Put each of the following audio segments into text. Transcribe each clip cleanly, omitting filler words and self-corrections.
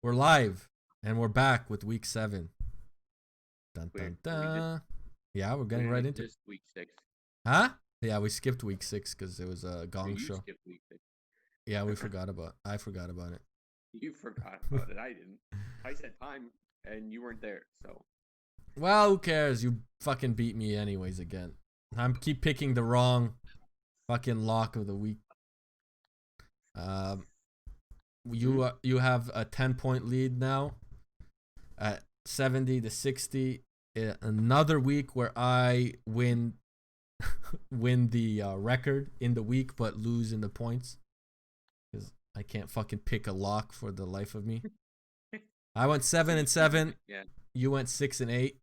We're live and we're back with week 7. Dun Weird. dun dun. Yeah, we're getting right into it. This week 6. Huh? Yeah, we skipped week 6 because it was a Or gong you show. skipped week 6. Yeah, I forgot about it. You forgot about it. I didn't. I said time, and you weren't there. So Well, who cares? You fucking beat me anyways again. I'm keep picking the wrong fucking lock of the week. Um, you have a 10-point lead now at 70-60. Another week where I win the record in the week but lose in the points because I can't fucking pick a lock for the life of me. I went 7-7. yeah. You went 6-8.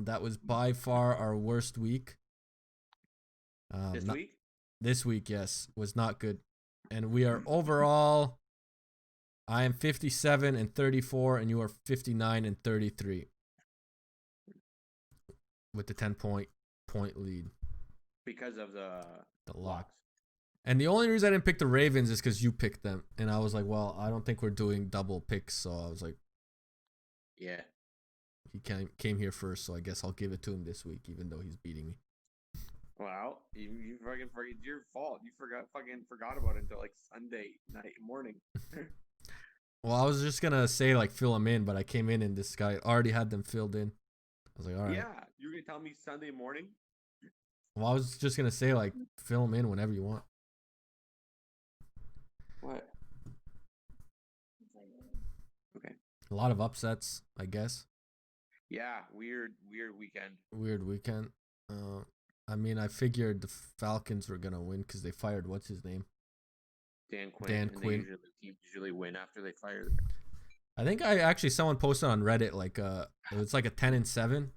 That was by far our worst week. Week? This week, yes, was not good. And we are overall, I am 57-34 and you are 59-33 with the 10-point lead. Because of the lock. And the only reason I didn't pick the Ravens is because you picked them. And I was like, well, I don't think we're doing double picks. So I was like, yeah. He came here first, so I guess I'll give it to him this week, even though he's beating me. Well, you fucking forget. It's your fault. You forgot about it until like Sunday morning. Well, I was just gonna say like fill them in, but I came in and this guy already had them filled in. I was like, all right. Yeah, you were gonna tell me Sunday morning. Well, I was just gonna say like fill them in whenever you want. What? Okay. A lot of upsets, I guess. Yeah, weird weekend. Weird weekend. I mean, I figured the Falcons were gonna win because they fired what's his name? Dan Quinn. Dan Quinn. They usually win after they fire them. I think someone posted on Reddit like it was like a 10-7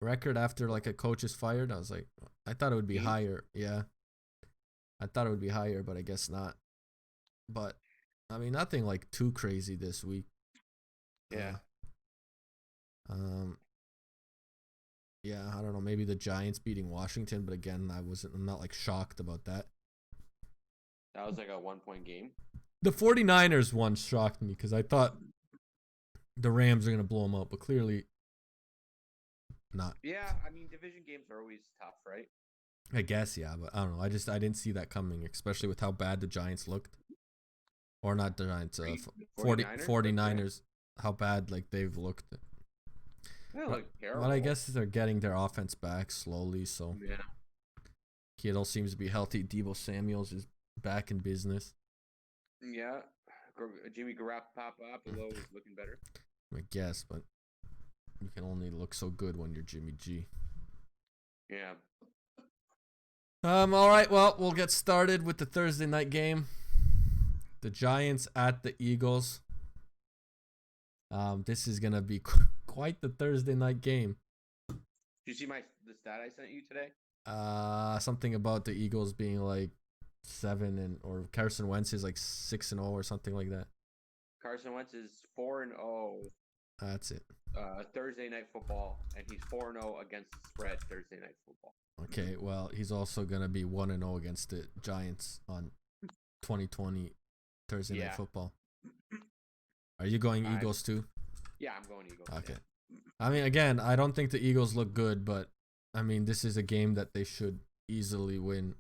record after like a coach is fired. I was like, I thought it would be higher. Yeah, I thought it would be higher, but I guess not. But I mean, nothing like too crazy this week. Yeah. Yeah, I don't know. Maybe the Giants beating Washington, but again, I'm not like shocked about that. That was like a 1-point game. The 49ers one shocked me because I thought the Rams are going to blow them out, but clearly not. Yeah, I mean, division games are always tough, right? I guess, yeah, but I don't know. I didn't see that coming, especially with how bad the Giants looked. Or not the Giants, 49ers, how bad like they've looked. They look terrible. But I guess they're getting their offense back slowly, so yeah. Kittle seems to be healthy. Deebo Samuels is back in business. Yeah, Jimmy Garoppolo is looking better. I guess, but you can only look so good when you're Jimmy G. Yeah. All right, well, we'll get started with the Thursday night game. The Giants at the Eagles. This is gonna be quite the Thursday night game. Did you see the stat I sent you today? Something about the Eagles being like 7 or Carson Wentz is like 6-0 or something like that. Carson Wentz is 4-0. That's it. Thursday night football, and he's 4-0 against the spread Thursday night football. Okay, well, he's also gonna be 1-0 against the Giants on 2020 Thursday night football. Are you going Eagles too? Yeah, I'm going Eagles. Okay. Yeah. I mean, again, I don't think the Eagles look good, but I mean, this is a game that they should easily win.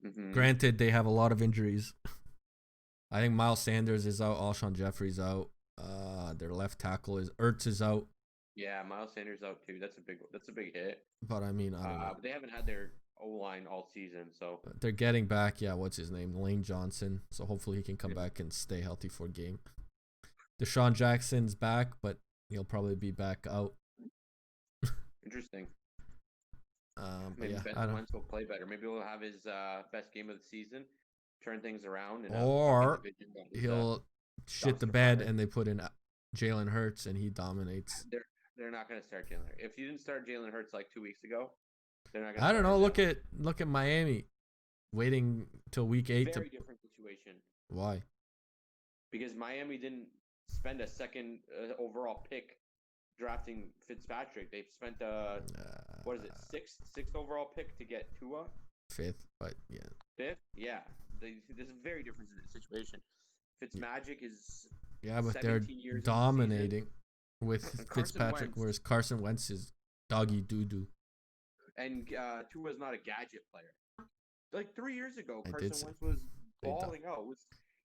Mm-hmm. Granted, they have a lot of injuries. I think Miles Sanders is out. Alshon Jeffrey's out. Their left tackle Ertz is out. Yeah, Miles Sanders out too. That's a big hit. But I mean, I don't know. They haven't had their O-line all season, so they're getting back. Yeah, what's his name? Lane Johnson. So hopefully he can come back and stay healthy for a game. Deshaun Jackson's back, but he'll probably be back out. Interesting. Maybe Ben Wentz will play better. Maybe we'll have his best game of the season, turn things around, and or he'll shit the bed and they put in Jalen Hurts and he dominates. They're not going to start Jalen Hurts. If you didn't start Jalen Hurts like 2 weeks ago, they're not going to. I don't know. Look at Miami, waiting till week 8. Very different situation. Why? Because Miami didn't spend a second overall pick drafting Fitzpatrick. They've spent what is it, sixth overall pick to get Tua. 5th, but yeah. 5th, yeah. There's a very different situation. Fitzmagic is Yeah, but they're 17 years into the dominating with And Carson Fitzpatrick, Wentz. whereas Carson Wentz is doggy doo-doo. And Tua's not a gadget player. Like 3 years ago, I did Carson say- Wentz was they don't. balling out.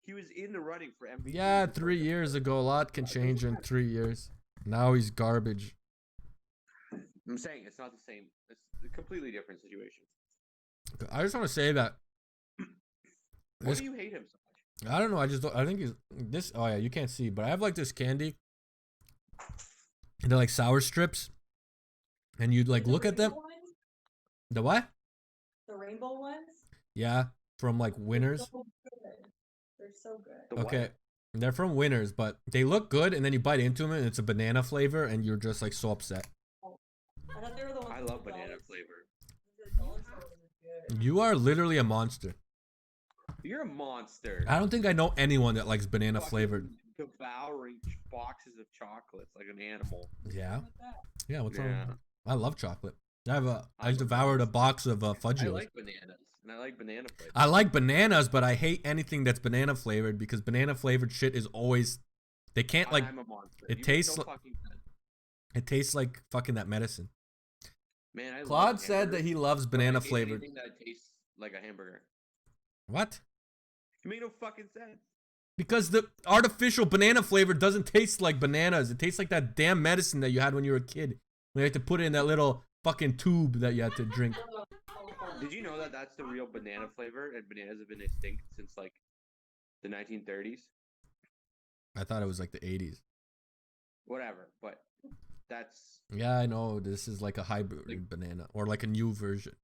He was in the running for MVP. Yeah, for 3 years ago, a lot can change in 3 years. Now he's garbage. I'm saying it's not the same. It's a completely different situation. I just want to say that. Why This, do you hate him so much? I don't know. I think he's this. Oh yeah, you can't see, but I have like this candy. And they're like sour strips, and you like The look at them. rainbow ones? The what? The rainbow ones? Yeah, from like Winners. So good. They're so good. The what? Okay, they're from Winners, but they look good, and then you bite into them, and it's a banana flavor, and you're just like so upset. I thought they were the ones. I with love the banana dollar- flavor. the dollar store ones are good. You are literally a monster. You're a monster. I don't think I know anyone that likes banana Fucking flavored. Devouring boxes of chocolates like an animal. Yeah, What's that? yeah. What's Yeah. wrong? I love chocolate. I I'm a devoured a monster. box of I Fudgios. like bananas, and I like banana flavor. I like bananas, but I hate anything that's banana flavored because banana flavored shit is always. They can't like. I'm a monster. it You make tastes no li- fucking sense. It tastes like fucking that medicine. Man, I Claude love said that hamburgers, he loves but I banana hate flavored. anything that tastes like a hamburger. What? It made no fucking sense. Because the artificial banana flavor doesn't taste like bananas. It tastes like that damn medicine that you had when you were a kid. When you had to put it in that little fucking tube that you had to drink. Did you know that that's the real banana flavor, and bananas have been extinct since like the 1930s? I thought it was like the 80s. Whatever, but that's Yeah, I know. This is like a hybrid banana or like a new version.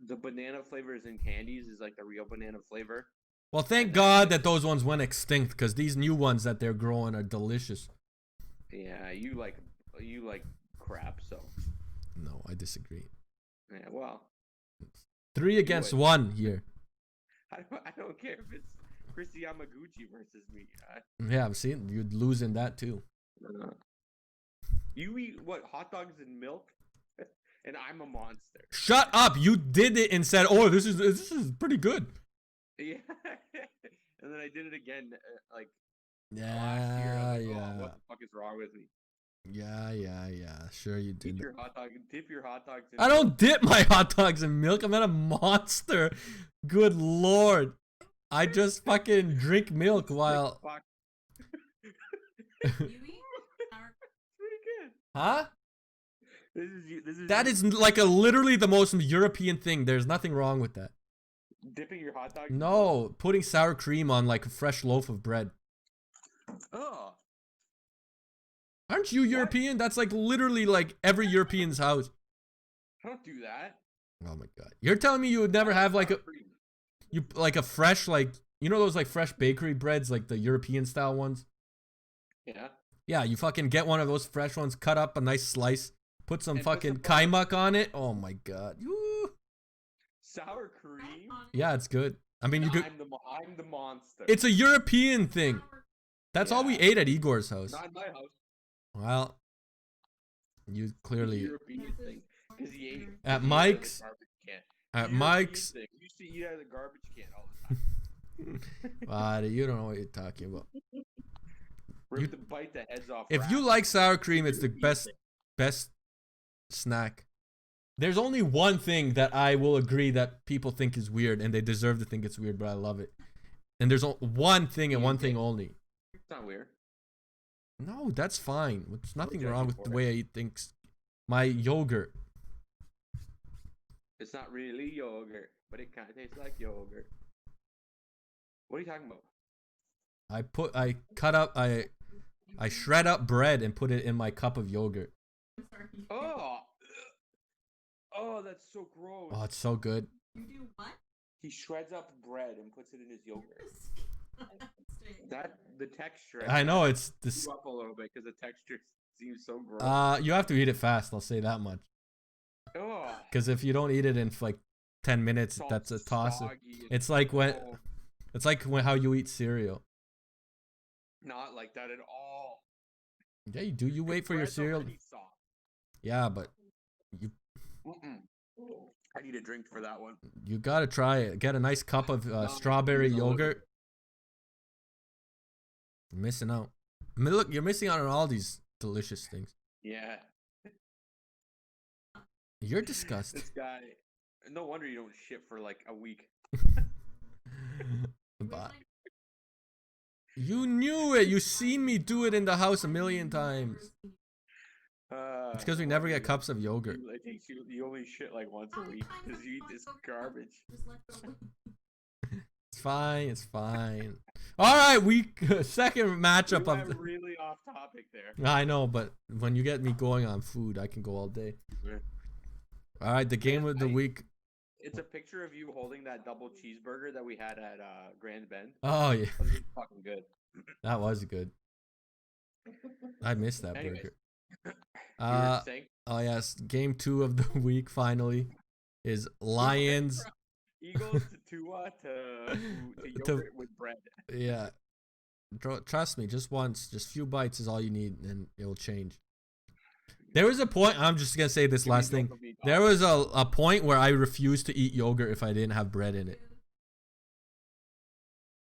the banana flavors in candies is like the real banana flavor. Well, thank God that those ones went extinct because these new ones that they're growing are delicious. Yeah, you like crap, so No, I disagree. yeah. Well, 3 against 1 here. I don't care if it's Christy Yamaguchi versus me. Yeah, I'm seeing you'd lose in that too. You eat what, hot dogs and milk, and I'm a monster. Shut up! You did it and said, "Oh, this is pretty good." Yeah, and then I did it again, like last year. I Yeah, was like, yeah, oh, what the fuck is wrong with me? yeah. Sure, you Dip did. your hot dog, dip your hot dogs. In I don't dip my hot dogs in milk. I'm not a monster. Good lord. I just fucking drink milk while. Fuck. You eat sour Pretty good. Huh? This is That you is like a literally the most European thing. There's nothing wrong with that. dipping your hot dog. No, putting sour cream on like a fresh loaf of bread. Oh, Aren't you European? That's like literally like every European's house. I don't do that. Oh my god. You're telling me you would never have like a fresh like you know those like fresh bakery breads like the European style ones? Yeah. Yeah, you fucking get one of those fresh ones, cut up a nice slice, put some And put fucking some butter. kaimak on it. Oh my god. Woo. Sour cream. Yeah, it's good. I mean, you could. I'm the monster. It's a European thing. That's all we Yeah. ate at Igor's house. not in my house. Well, you clearly European thing. Because he ate At he ate Mike's- out of the garbage can. at European Mike's. thing. You used to eat out of the garbage can all the time. You don't know what you're talking about. Rip the bite the heads off. If you rats. like sour cream, it's the European thing. best snack. There's only one thing that I will agree that people think is weird, and they deserve to think it's weird, but I love it. And there's one thing and one thing only. It's not weird. No, that's fine. There's nothing judge wrong you with for the it. way I eat things. My yogurt. It's not really yogurt, but it kind of tastes like yogurt. What are you talking about? I shred up bread and put it in my cup of yogurt. Oh, oh, that's so gross. Oh, it's so good. You do what? He shreds up bread and puts it in his yogurt. That the texture. I know it's this. Up a little bit because the texture seems so gross. You have to eat it fast. I'll say that much. Oh, Because if you don't eat it in like 10 minutes, it's all that's a toss. soggy and- It's like when oh, how you eat cereal. not like that at all. Yeah, you do. You wait for your Bread's cereal. already soft. Yeah, but Mm-mm. I need a drink for that one. you gotta try it. Get a nice cup of strawberry no. yogurt. You're missing out. I mean, look, you're missing out on all these delicious things. Yeah. You're disgusting. This guy. No wonder you don't shit for like a week. But you knew it. You seen me do it in the house a million times. It's because we never get cups of yogurt. I think you only shit like once a week because you eat this garbage. It's fine. It's fine. All right, second matchup We of went the. really off topic there. I know, but when you get me going on food, I can go all day. Yeah. All right, the game of the week. It's a picture of you holding that double cheeseburger that we had at Grand Bend. Oh yeah, That was really fucking good. that was good. I missed that Anyways. burger. You were saying? Oh yes, game 2 of the week finally is Lions. Eagles to Tua to yogurt with bread. Yeah, trust me, just once, just few bites is all you need, and it'll change. There was a point. I'm just gonna say this last thing. There was a point where I refused to eat yogurt if I didn't have bread in it.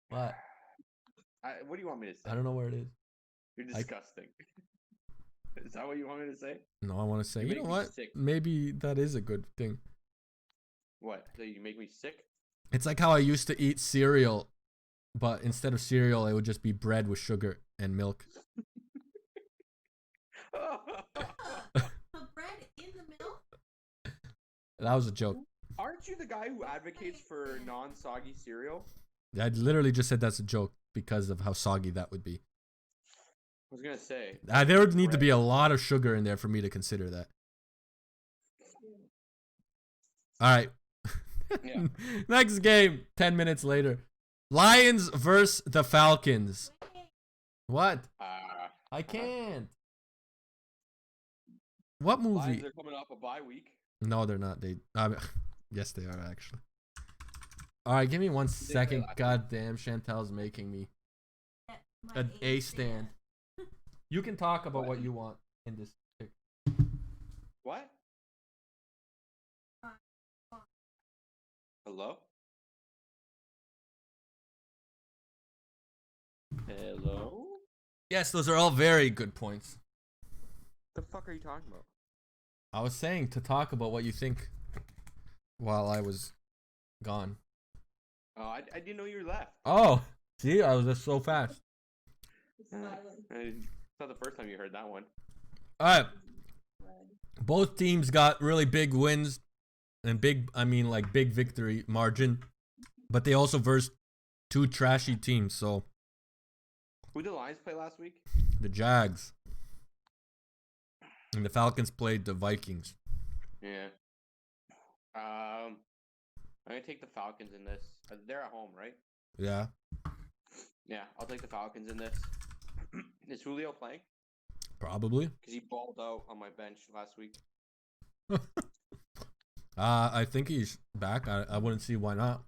What? What do you want me to say? I don't know where it is. You're disgusting. Is that what you want me to say? No, I want to say, You you make know me what? sick. Maybe that is a good thing. What? So you make me sick? It's like how I used to eat cereal, but instead of cereal, it would just be bread with sugar and milk. The bread in the milk? That was a joke. Aren't you the guy who advocates for non-soggy cereal? I literally just said that's a joke because of how soggy that would be. I was gonna say. There would need to be a lot of sugar in there for me to consider that. All right. Yeah. Next game, 10 minutes later. Lions versus the Falcons. What? I can't. What movie? Lions are coming off a bye week. No, they're not. Yes, they are actually. All right, give me 1 second. God damn, Chantel's making me an A stand. You can talk about what you want in this pick. What? Hello? Hello? Yes, those are all very good points. The fuck are you talking about? I was saying to talk about what you think while I was gone. Oh, I didn't know you were left. Oh, see, I was just so fast. It's not the first time you heard that one. All right. Both teams got really big wins and big victory margin, but they also versed 2 trashy teams. So Who did the Lions play last week? the Jags and the Falcons played the Vikings. Yeah. I'm gonna take the Falcons in this. They're at home, right? Yeah, Yeah, I'll take the Falcons in this. Is Julio playing? probably. Because he balled out on my bench last week. I think he's back. I wouldn't see why not.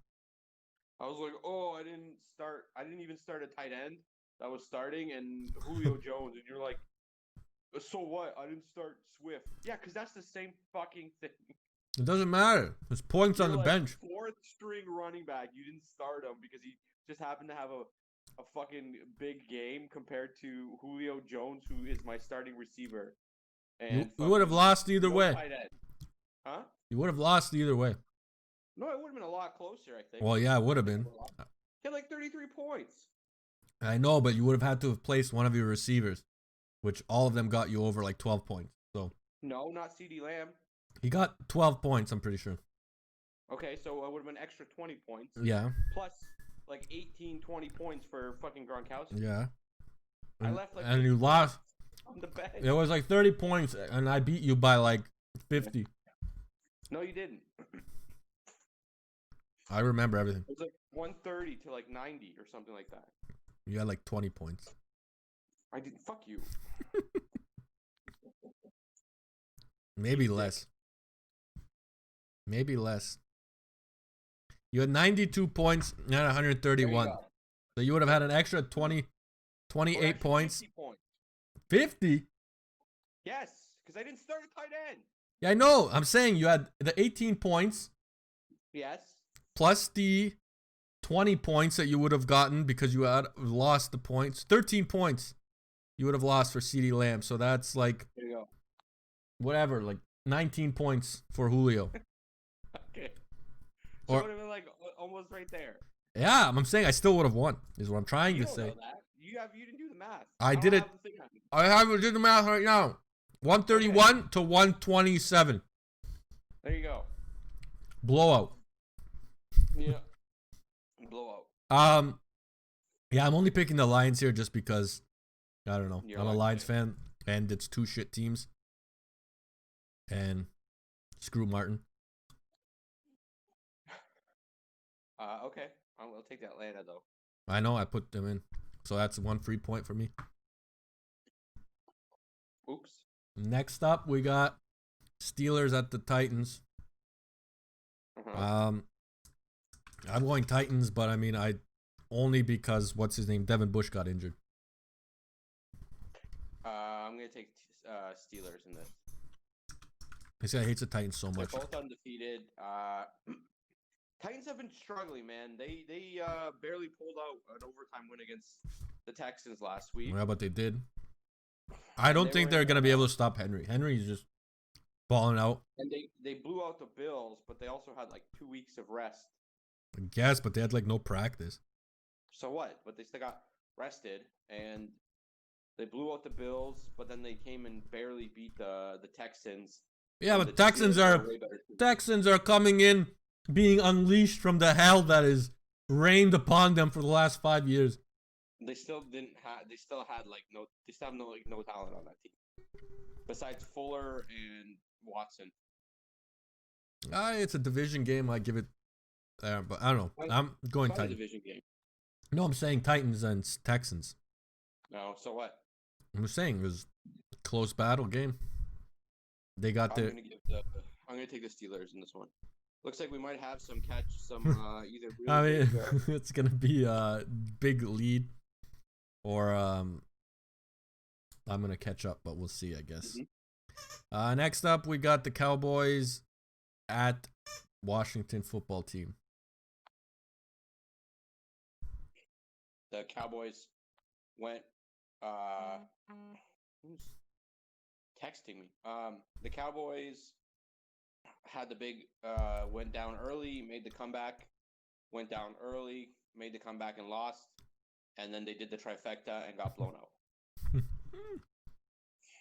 I was like, oh, I didn't even start a tight end that was starting, and Julio Jones, and you're like, so what? I didn't start Swift. Yeah, because that's the same fucking thing. It doesn't matter. There's points on the You're like bench. 4th string running back. You didn't start him because he just happened to have a fucking big game compared to Julio Jones, who is my starting receiver. And You would have lost either no way. tight end. Huh? You would have lost either way. No, it would have been a lot closer, I think. Well, yeah, it would have been. He had like 33 points. I know, but you would have had to have placed one of your receivers, which all of them got you over like 12 points. So No, not CD Lamb. he got 12 points, I'm pretty sure. Okay, so it would have been extra 20 points. Yeah, Plus like 18, 20 points for fucking Gronkowski. yeah. I left like And you lost. on the bench. It was like 30 points, and I beat you by like 50. No, you didn't. I remember everything. It was like 130 to like 90 or something like that. You had like 20 points. I didn't. Fuck you. Maybe less. Maybe less. You had 92 points and 131. There you go. So you would have had an extra 28 Or points. 50 points. 50? Yes, because I didn't start a tight end. Yeah, I know. I'm saying you had the 18 points Yes. plus the 20 points that you would have gotten because you had lost the points. 13 points you would have lost for CeeDee Lamb. So that's like, There you go. whatever, like 19 points for Julio. Okay. So Or- it would have been like almost right there. Yeah, I'm saying I still would have won, is what I'm trying You to don't say. know that. You didn't do the math. I don't did it. have the thing on me. I haven't did the math right now. 131 to 127. There you go. Blowout. Yeah. Blowout. Yeah, I'm only picking the Lions here just because I don't know. You're I'm a a Lions Lions fan, and it's two shit teams. And screw Martin. Okay. I'll take that Atlanta though. I know I put them in, so that's 1 free point for me. Oops. Next up, we got Steelers at the Titans. Uh-huh. I'm going Titans, but I mean I only because what's his name, Devin Bush got injured. I'm gonna take Steelers in this. This guy hates the Titans so They're much. both undefeated. Titans have been struggling, man. They barely pulled out an overtime win against the Texans last week. Yeah, but they did. I don't They think were they're in, gonna be able to stop Henry. Henry's just balling out. And they blew out the Bills, but they also had like 2 weeks of rest. I guess, but they had like no practice. So what? But they still got rested, and they blew out the Bills, but then they came and barely beat the Texans. Yeah, And but the Texans Steelers are way better team. Texans are coming in, being unleashed from the hell that is rained upon them for the last 5 years. They still didn't have. They still had like no. They still have no talent on that team, besides Fuller and Watson. It's a division game. I give it there, but I don't know. What? I'm going It's not a Titans. division game. No, I'm saying Titans and Texans. No. So what? I'm saying it was a close battle game. They got I'm their. gonna take the Steelers in this one. Looks like we might have some either. Really I mean, big, it's gonna be a big lead, or I'm gonna catch up, but we'll see. I guess. Next up, we got the Cowboys at Washington Football Team. the Cowboys went. Who's texting me? The Cowboys had the big went down early, made the comeback, went down early, made the comeback and lost, and then they did the trifecta and got blown out.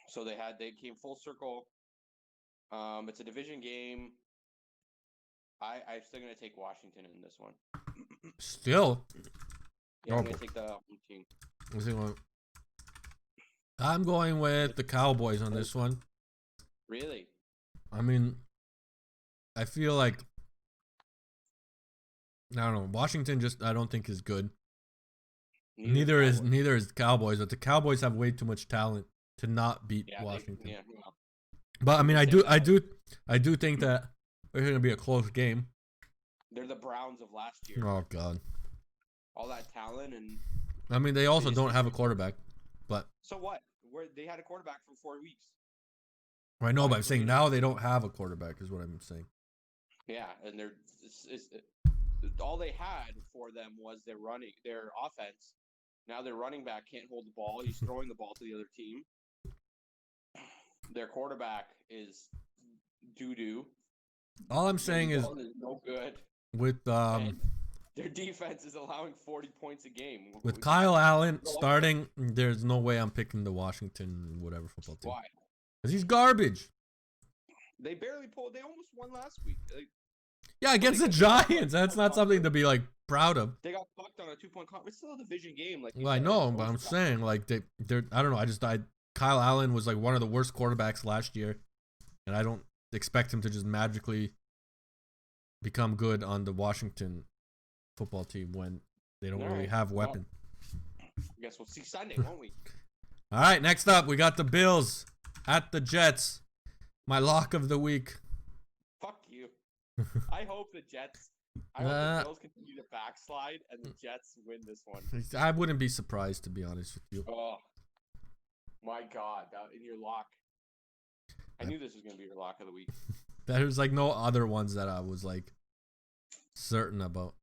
So they came full circle. It's a division game. I'm still gonna take Washington in this one. Still, Yeah, I'm gonna take the home team. let's see what- I'm going with the Cowboys on this one. Really? I mean, I feel like I don't know. Washington just I don't think is good. Neither is the Cowboys, but the Cowboys have way too much talent to not beat Washington. No. But I mean, I do think that it's going to be a close game. They're the Browns of last year. Oh God. All that talent and I mean, they also don't have a quarterback. But so what? Where they had a quarterback for 4 weeks. I know, but I'm saying now they don't have a quarterback is what I'm saying. Yeah, and all they had for them was their offense. Now their running back can't hold the ball. He's throwing the ball to the other team. Their quarterback is doo-doo. All I'm saying is no good. with And their defense is allowing 40 points a game. with Kyle Allen starting, there's no way I'm picking the Washington whatever football team. Why? Because he's garbage. They barely pulled. They almost won last week. Yeah, against the Giants. That's not something to be like proud of. They got fucked on a 2-point conference. It's still a division game. Like Well, I know, but I'm saying like they're I don't know. Kyle Allen was like one of the worst quarterbacks last year, and I don't expect him to just magically become good on the Washington football team when they don't really have weapons. I guess we'll see Sunday, won't we? All right, next up we got the Bills at the Jets. My lock of the week. Fuck you. I hope the Bills continue to backslide and the Jets win this one. I wouldn't be surprised, to be honest with you. Oh my God! In your lock, I knew this was gonna be your lock of the week. There's like no other ones that I was like certain about.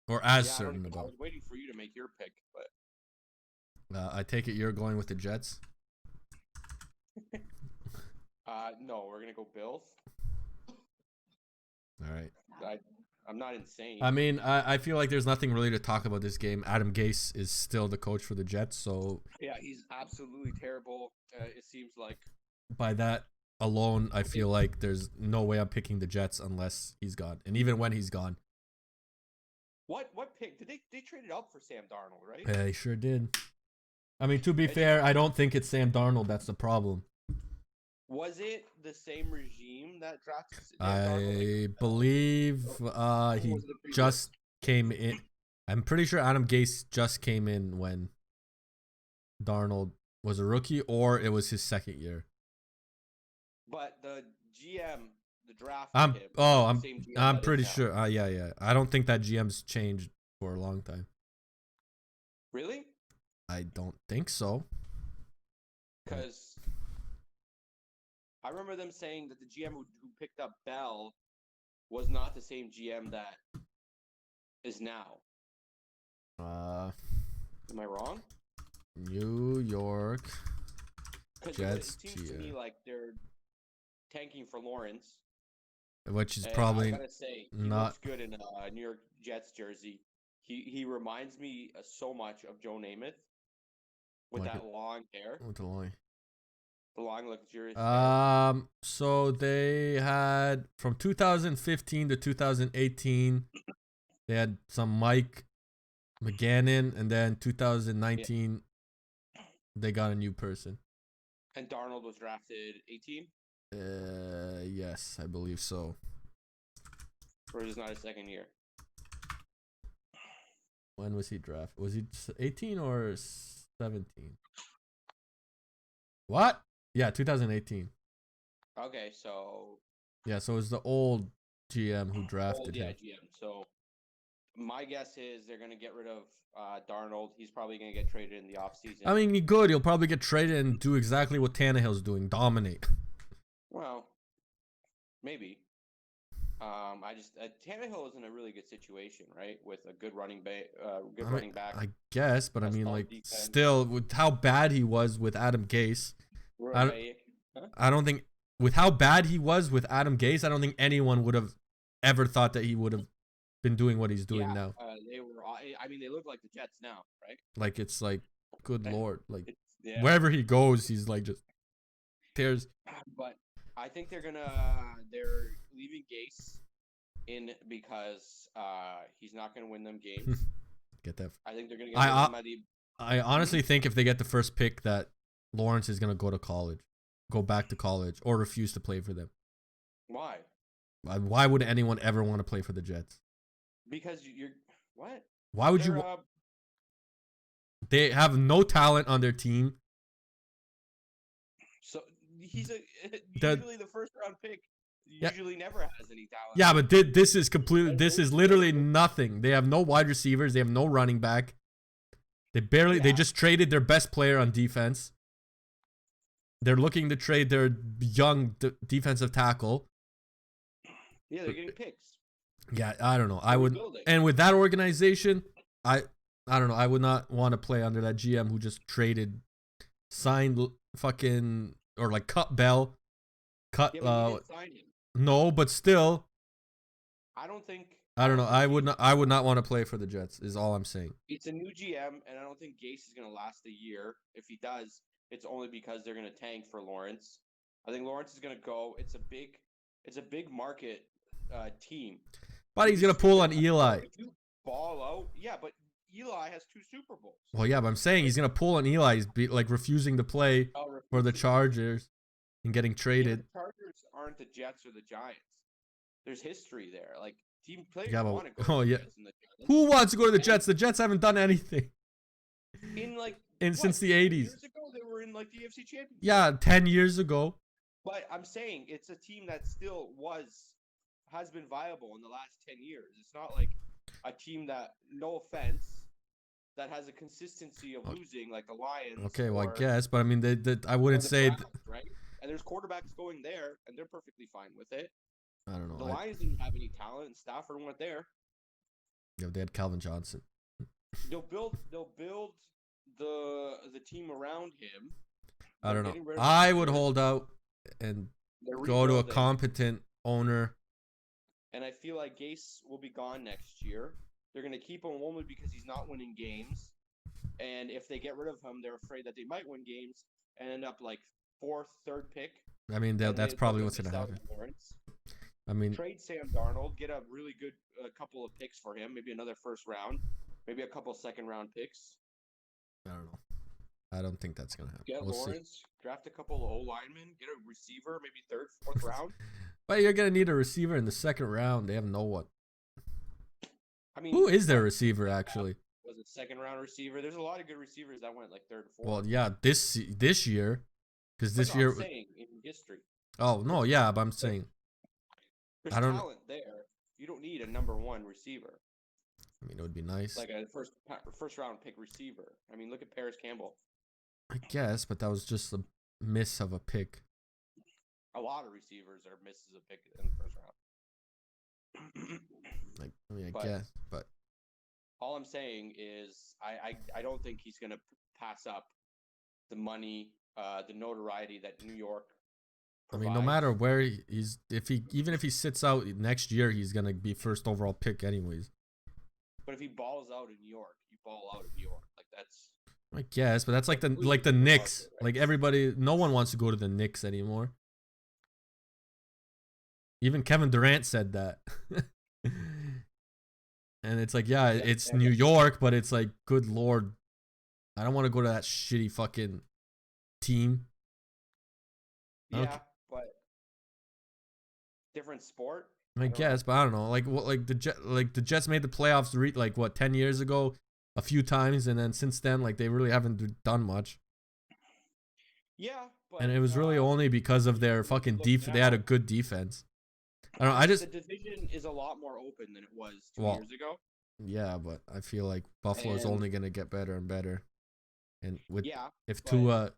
or as Yeah, certain I about. was waiting for you to make your pick, but I take it you're going with the Jets. no, we're gonna go Bills. All right. I'm not insane. I mean, I feel like there's nothing really to talk about this game. Adam Gase is still the coach for the Jets, so Yeah, he's absolutely terrible. It seems like. by that alone, I feel like there's no way I'm picking the Jets unless he's gone, and even when he's gone. What pick did they traded up for Sam Darnold, right? They sure did. I mean, to be fair, I don't think it's Sam Darnold that's the problem. Was it the same regime that drafted Sam Darnold? I believe he just came in. I'm pretty sure Adam Gase just came in when Darnold was a rookie, or it was his second year. But the GM, the draft. I'm pretty sure. Yeah. I don't think that GM's changed for a long time. Really? I don't think so. Because I remember them saying that the GM who picked up Bell was not the same GM that is now. Am I wrong? New York Jets It seems to me like they're tanking for Lawrence, which is and probably I gotta say, he not looks good in a New York Jets jersey. He reminds me so much of Joe Namath with Like that long hair, with the line. the long luxurious hair. So they had from 2015 to 2018, they had some Mike McGannon, and then 2019, they got a new person. And Darnold was drafted 18? Yes, I believe so. Or is it not his second year? When was he drafted? Was he 18 or 17? What? Yeah, 2018. Okay, so Yeah, so it was the old GM who drafted him. GM. So my guess is they're gonna get rid of Darnold. He's probably gonna get traded in the offseason. I mean, he could. He'll probably get traded and do exactly what Tannehill's doing, dominate. Well, maybe. Tannehill is in a really good situation, right? With a good running back, running back. I guess, but I mean, like, defense. still, with how bad he was with Adam Gase, I don't think, with how bad he was with Adam Gase, I don't think anyone would have ever thought that he would have been doing what he's doing now. They were. I mean, they look like the Jets now, right? Like, it's like, good lord, like Wherever he goes, he's like just tears. But I think they're leaving Gase in because he's not gonna win them games. Get that? I think they're gonna get somebody. I honestly think if they get the first pick, that Lawrence is gonna go back to college, or refuse to play for them. Why? Why would anyone ever want to play for the Jets? Because you're what? Why would you? They have no talent on their team. So he's usually the first round pick. Usually never has any talent. Yeah, but this is completely. This is literally nothing. They have no wide receivers. They have no running back. They barely. They just traded their best player on defense. They're looking to trade their young defensive tackle. Yeah, they're getting picks. Yeah, I don't know. I would, and with that organization, I don't know. I would not want to play under that GM who just signed fucking, or like cut Bell, cut. Yeah, but he didn't sign him. No, but still. I don't think. I don't know. I would not want to play for the Jets. Is all I'm saying. It's a new GM, and I don't think Gase is going to last a year. If he does, it's only because they're going to tank for Lawrence. I think Lawrence is going to go. It's a big market team. But he's going to pull on Eli. If you ball out, yeah, but Eli has 2 Super Bowls. Well, yeah, but I'm saying he's going to pull on Eli. He's like refusing to play for the Chargers and getting traded. Yeah, the Chargers aren't the Jets or the Giants. There's history there. Like, team players want to go to the Jets and the Giants. Who wants to go to the Jets? The Jets haven't done anything. Since the 80s. Years ago, they were in like the AFC Championship. Yeah, 10 years ago. But I'm saying it's a team that still has been viable in the last 10 years. It's not like a team that, no offense, that has a consistency of losing like the Lions. Okay, well, I guess, but I mean, I wouldn't say Browns, right? And there's quarterbacks going there, and they're perfectly fine with it. I don't know. The Lions didn't have any talent, and Stafford went there. Yeah, they had Calvin Johnson. They'll build the team around him. I They're don't know. getting rid of I the would players. hold out and They're go to a rebuilding. competent owner. And I feel like Gase will be gone next year. They're going to keep him only because he's not winning games. And if they get rid of him, they're afraid that they might win games and end up like fourth, third pick. I mean, that's probably what's going to happen. I mean, trade Sam Darnold, get a really good couple of picks for him, maybe another first round, maybe a couple second round picks. I don't know. I don't think that's going to happen. Get We'll Lawrence, see. draft a couple of O-linemen, get a receiver, maybe third, fourth round. But you're going to need a receiver in the second round. They have no one. I mean, who is their receiver, actually? Was it second round receiver? There's a lot of good receivers that went like third, fourth. Well, yeah, this year. Because this year. I'm saying in history. Oh, no, yeah, but I'm saying. There's talent there. You don't need a number one receiver. I mean, it would be nice. Like a first round pick receiver. I mean, look at Paris Campbell. I guess, but that was just a miss of a pick. A lot of receivers are misses of pick in the first round. I guess, but all I'm saying is I don't think he's gonna pass up the money, the notoriety that New York provides. I mean, no matter where he's, even if he sits out next year, he's gonna be first overall pick anyways. But if he balls out in New York, you ball out in New York. Like that's. I guess, but that's like the Knicks. Right? Like everybody, no one wants to go to the Knicks anymore. Even Kevin Durant said that. And it's like, yeah, it's New York, but it's like, good Lord, I don't want to go to that shitty fucking team. Yeah, but different sport. I guess, but I don't know. Like the Jets made the playoffs 10 years ago, a few times, and then since then, like they really haven't done much. Yeah, but and it was really only because of their fucking defense. They had a good defense. I don't know. The division is a lot more open than it was 2 years ago. Yeah, but I feel like Buffalo's only gonna get better and better. And if Tua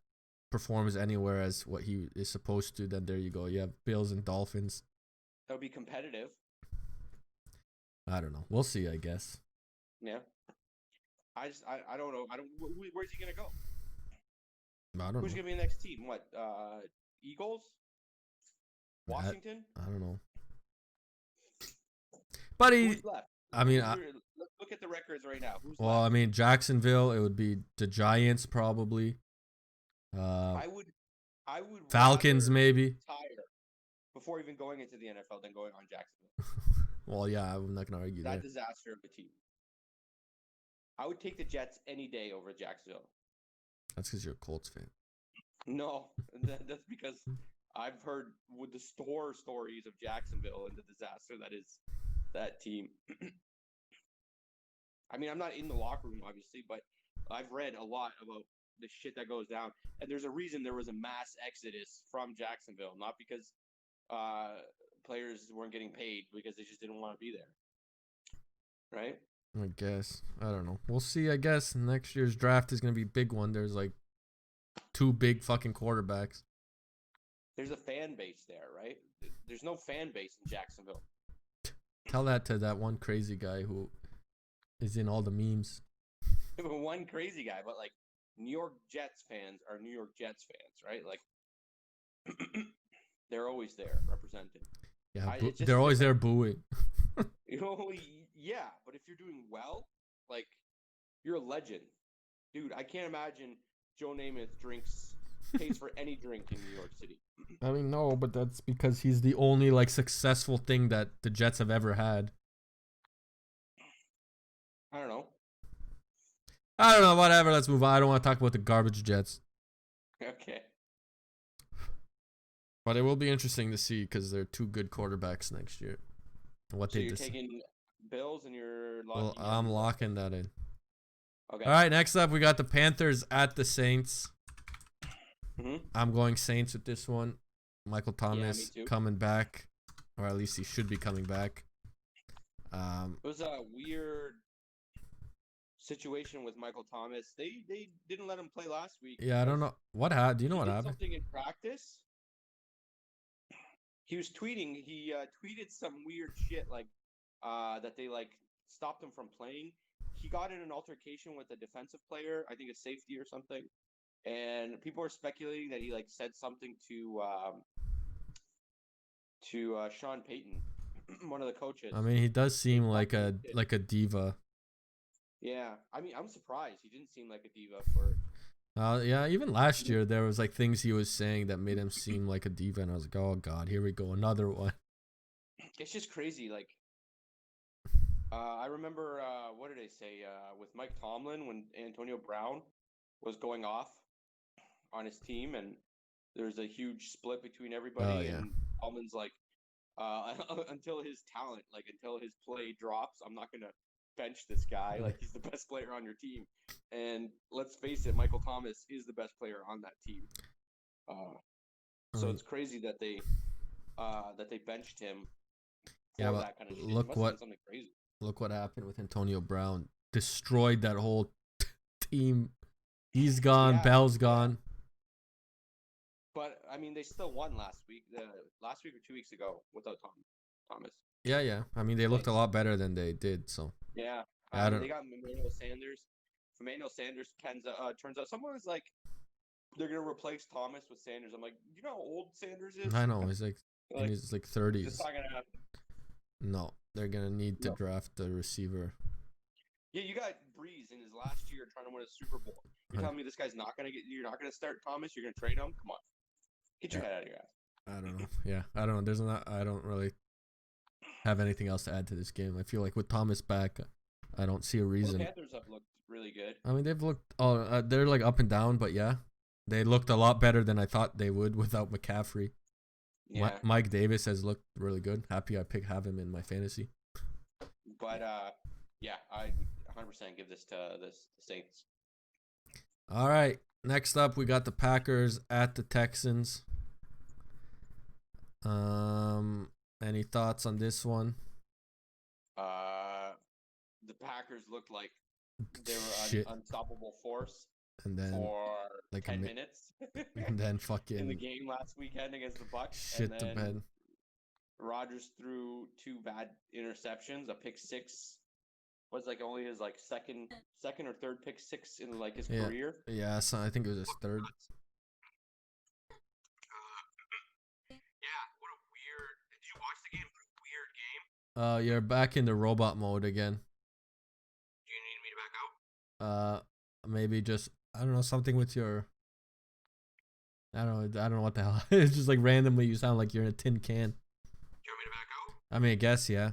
performs anywhere as what he is supposed to, then there you go. You have Bills and Dolphins. That'll be competitive. I don't know. We'll see, I guess. Yeah. I don't know. Where's he gonna go? I don't know. Who's gonna be the next team? What? Eagles? Washington? I don't know. But who's left? I mean, let's look at the records right now. Who's well, left? I mean, Jacksonville. It would be the Giants probably. I would. Falcons maybe. Retire before even going into the NFL than going on Jacksonville. Well, yeah, I'm not gonna argue that. Disaster of a team. I would take the Jets any day over Jacksonville. That's because you're a Colts fan. No, that's because I've heard with the stories of Jacksonville and the disaster that is that team. I mean, I'm not in the locker room, obviously, but I've read a lot about the shit that goes down. And there's a reason there was a mass exodus from Jacksonville, not because players weren't getting paid, because they just didn't want to be there. Right? I guess. I don't know. We'll see, I guess. Next year's draft is going to be a big one. There's like 2 big fucking quarterbacks. There's a fan base there, right? There's no fan base in Jacksonville. Tell that to that one crazy guy who is in all the memes. One crazy guy, but like New York Jets fans are New York Jets fans, right? Like they're always there representing. Yeah, they're always there booing. Yeah, but if you're doing well, like you're a legend, dude. I can't imagine Joe Namath pays for any drink in New York City. I mean, no, but that's because he's the only like successful thing that the Jets have ever had. I don't know. Whatever. Let's move on. I don't want to talk about the garbage Jets. Okay. But it will be interesting to see because they're 2 good quarterbacks next year. What so you're taking Bills and you're locking. Well, I'm locking that in. Okay. All right. Next up, we got the Panthers at the Saints. Mm-hmm. I'm going Saints with this one. Michael Thomas coming back, or at least he should be coming back. It was a weird situation with Michael Thomas. They didn't let him play last week. Yeah, I don't know what happened. Do you know what happened? Something in practice. He was tweeting. He tweeted some weird shit like that they like stopped him from playing. He got in an altercation with a defensive player, I think a safety or something, and people are speculating that he like said something to Sean Payton, one of the coaches. I mean, he does seem like a diva. Yeah, I mean, I'm surprised. He didn't seem like a diva for. Yeah, even last year there was like things he was saying that made him seem like a diva, and I was like, oh god, here we go, another one. It's just crazy. Like, I remember what did they say with Mike Tomlin when Antonio Brown was going off on his team, and there's a huge split between everybody, Oh, yeah. and Tomlin's like, until his talent, like until his play drops, I'm not gonna bench this guy. Like he's the best player on your team, and let's face it, Michael Thomas is the best player on that team. So it's crazy that they benched him for that kind of shit. Look what happened with Antonio Brown. Destroyed that whole team. He's gone. Yeah, Bell's gone. But I mean, they still won last week. Last week or 2 weeks ago without Thomas. Yeah. I mean, they looked a lot better than they did. So yeah, they got Emmanuel Sanders. Emmanuel Sanders turns out someone was like, they're gonna replace Thomas with Sanders. I'm like, you know how old Sanders is? I know he's like in his like 30s. It's not gonna happen. No, they're gonna need to draft a receiver. Yeah, you got Breeze in his last year trying to win a Super Bowl. You're telling me this guy's not gonna you're not gonna start Thomas? You're gonna trade him? Come on, get your head out of your ass. I don't know. Yeah, I don't know. I don't really have anything else to add to this game. I feel like with Thomas back, I don't see a reason. The Panthers have looked really good. I mean, they've looked. They're like up and down, but yeah, they looked a lot better than I thought they would without McCaffrey. Yeah. Mike Davis has looked really good. Happy I have him in my fantasy. But yeah, I 100% give this to the Saints. All right, next up we got the Packers at the Texans. Any thoughts on this one? The Packers looked like they were an unstoppable force. And then for like 10 minutes. And then fucking in the game last weekend against the Bucs. Shit and then the bed. Rodgers threw 2 bad interceptions, a pick 6. Was like only his like second or third pick 6 in like his career. Yeah, so I think it was his third. Yeah, what a weird. Did you watch the game? Weird game. You're back in the robot mode again. Do you need me to back out? Maybe just I don't know, something with your I don't know what the hell. It's just like randomly you sound like you're in a tin can. Do you want me to back out? I mean, I guess, yeah.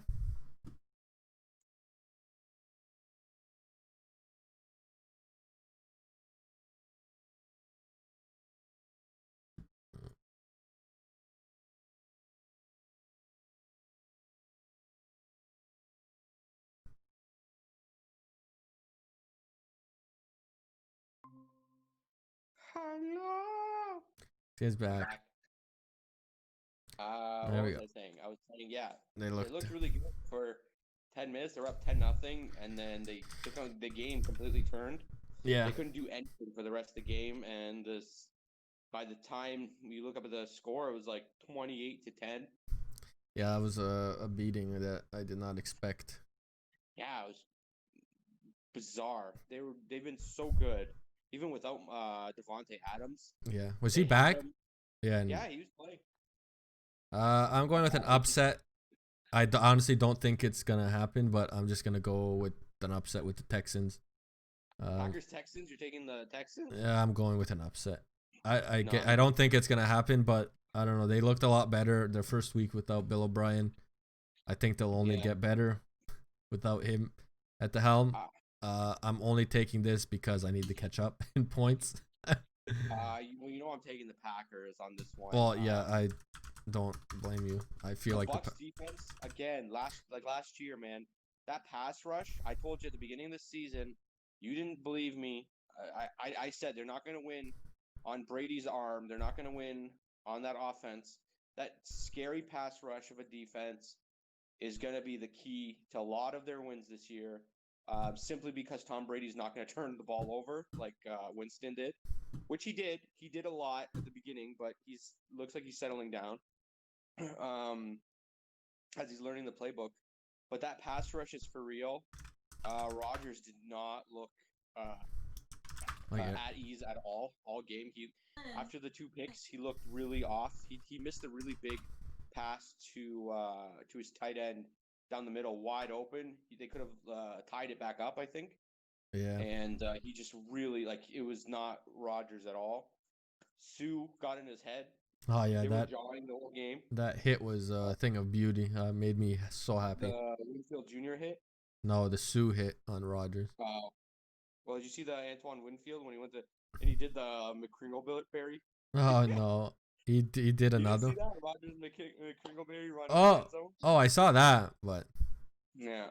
Hello. He's back. What was I saying? I was saying, yeah. They looked really good for 10 minutes. They were up 10-0, and then they took on the game completely turned. Yeah. They couldn't do anything for the rest of the game, and by the time you look up at the score, it was like 28-10. Yeah, it was a beating that I did not expect. Yeah, it was bizarre. They've been so good, even without Devontae Adams. Yeah, was he back? Yeah, he was playing. I'm going with an upset. I honestly don't think it's gonna happen, but I'm just gonna go with an upset with the Texans. Packers Texans. You're taking the Texans? Yeah, I'm going with an upset. I don't think it's gonna happen, but I don't know. They looked a lot better their first week without Bill O'Brien. I think they'll only get better without him at the helm. I'm only taking this because I need to catch up in points. I'm taking the Packers on this one. Well, yeah, I don't blame you. I feel like Bucs defense again. Last year, man, that pass rush. I told you at the beginning of the season, you didn't believe me. I said they're not going to win on Brady's arm. They're not going to win on that offense. That scary pass rush of a defense is going to be the key to a lot of their wins this year. Simply because Tom Brady's not going to turn the ball over like Winston did, which he did. He did a lot at the beginning, but looks like he's settling down as he's learning the playbook. but that pass rush is for real. Rodgers did not look at ease at all game. After the 2 picks, he looked really off. He missed a really big pass to his tight end down the middle, wide open. They could have tied it back up, I think. Yeah. And he just really it was not Rodgers at all. Sue got in his head. Oh yeah, they were jawing the whole game. That hit was a thing of beauty. Made me so happy. The Winfield Jr. hit. No, the Sue hit on Rodgers. Well, did you see the Antoine Winfield when he went to and he did the McCringleberry? Oh no, he did another. You see that? Rodgers McCringleberry running. Oh, I saw that, but yeah,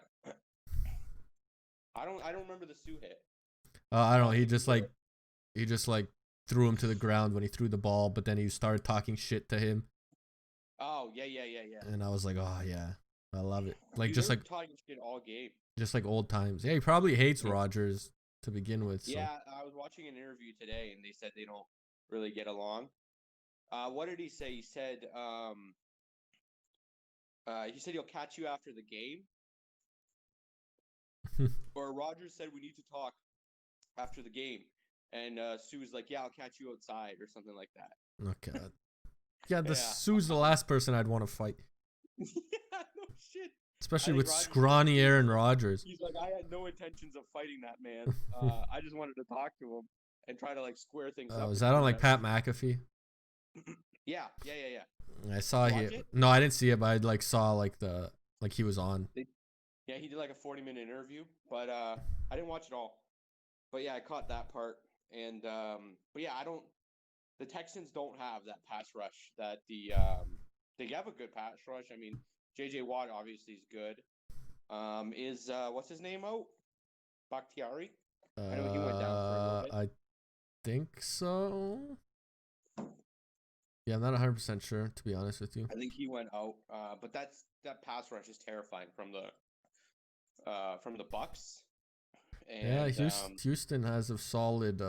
I don't remember the Sue hit. I don't know. He just threw him to the ground when he threw the ball, but then he started talking shit to him. Oh yeah. And I was like, oh yeah, I love it. Dude, just talking shit all game. Just like old times. Yeah, he probably hates Rodgers to begin with. So. Yeah, I was watching an interview today, and they said they don't really get along. What did he say? He said he'll catch you after the game. Or Rodgers said we need to talk after the game. And Sue was like, yeah, I'll catch you outside or something like that. Okay. Yeah, Sue's the last person I'd want to fight. Yeah, no shit. Especially with scrawny Aaron Rodgers. He's like, I had no intentions of fighting that man. I just wanted to talk to him and try to square things up. Was that on Pat McAfee? Yeah. I saw it. No, I didn't see it, but I saw he was on. Yeah, he did a 40-minute interview, but I didn't watch it all. But yeah, I caught that part. And but yeah, the Texans don't have that pass rush that they have a good pass rush. I mean, JJ Watt obviously is good. Is what's his name out? Bakhtiari? I know he went down for a little bit. I think so. Yeah, I'm not 100% sure, to be honest with you. I think he went out. But that pass rush is terrifying from the Bucks. And, yeah, Houston has a solid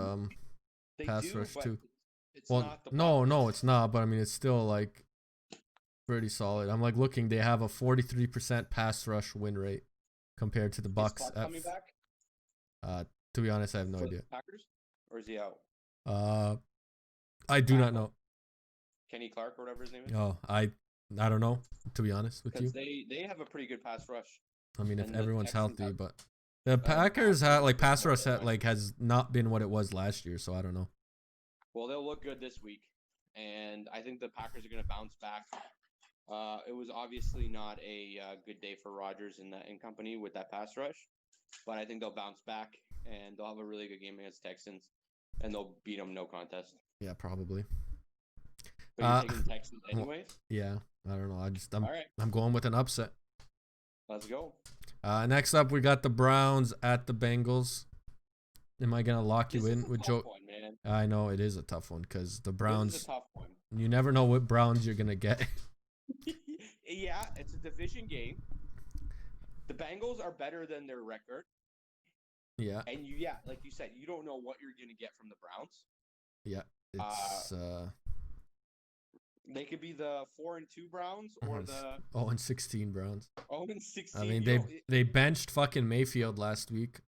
pass rush too. It's not the no, it's not. But I mean, it's still pretty solid. I'm looking. They have a 43% pass rush win rate compared to the Bucks. Is Clark coming back? To be honest, I have no idea. Packers, or is he out? I do not know. Kenny Clark or whatever his name is. Oh, I don't know. To be honest with you, they have a pretty good pass rush. I mean, if everyone's healthy, but the Packers pass rush has not been what it was last year, so I don't know. Well, they'll look good this week, and I think the Packers are going to bounce back. It was obviously not a good day for Rodgers and company with that pass rush, but I think they'll bounce back and they'll have a really good game against Texans, and they'll beat them no contest. Yeah, probably. But you're taking the Texans anyways? Yeah, I don't know. All right. I'm going with an upset. Let's go. Next up, we got the Browns at the Bengals. Am I gonna lock you in with Joe? I know it is a tough one because the Browns. This is a tough one. You never know what Browns you're gonna get. Yeah, it's a division game. The Bengals are better than their record. Yeah. And like you said, you don't know what you're gonna get from the Browns. Yeah, it's They could be the 4-2 Browns or the 0-16 Browns. 0-16. I mean, they benched fucking Mayfield last week.